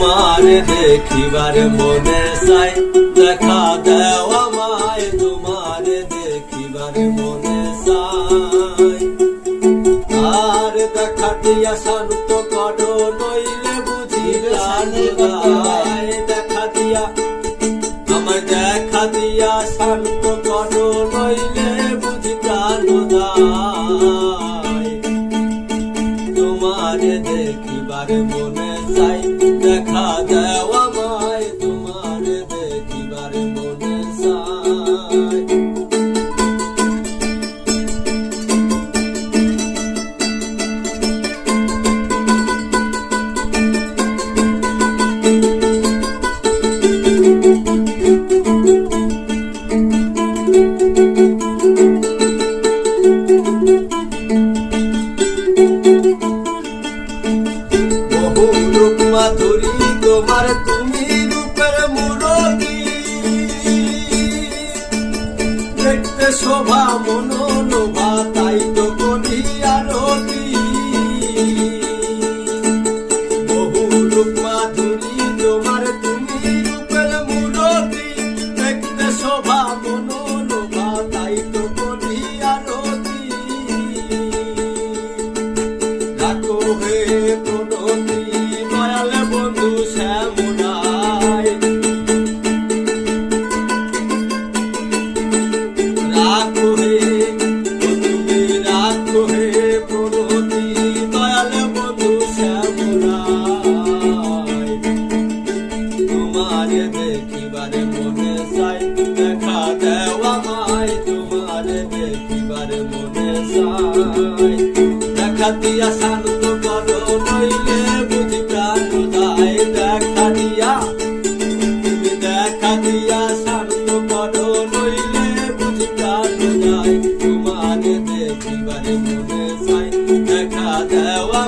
তোমারে দেখিবার মনে চাই, দেখা দাও আমায় তোমারে দেখিবার মনে চাই। আর দেখা দিয়া শান্ত করো নইলে বুঝি গায়, দেখা দিয়া আমায় দেখা দিয়া শান্ত করো নইলে বুঝি প্রাণ দায়। তোমারে দেখিবার মনে চাই, দেখা দাও আমায় তোমারে দেখিবার মনে চাই। রূপ মাধুরী তোমার, তুমি রূপের মুরলী, দেখতে শোভা মনোলোভা, তাই তো করি আরতি। বহু রূপ মাধুরী তোমার, তুমি রূপের মুরলী, দেখতে শোভা মনোলোভা, তাই তো করি আরতি। ডাকো হে প্রণতি দয়াল বন্ধু শ্যামনাই, রাখো হে তুমি রাখো হে প্রণতি দয়াল বন্ধু শ্যামনাই। তোমারে দেখিবারে মনে চাই, দেখা দাও আমায় তোমারে দেখিবারে মনে চাই। দেখা দিয়া শান্ত করো নইলে বুঝি প্রাণ দায়, দেখা দিয়া তুমি দেখা দিয়া শান্ত করো নইলে বুঝি প্রাণ দায়। তোমারে দেখিবারে মনে চাই, দেখা দাও।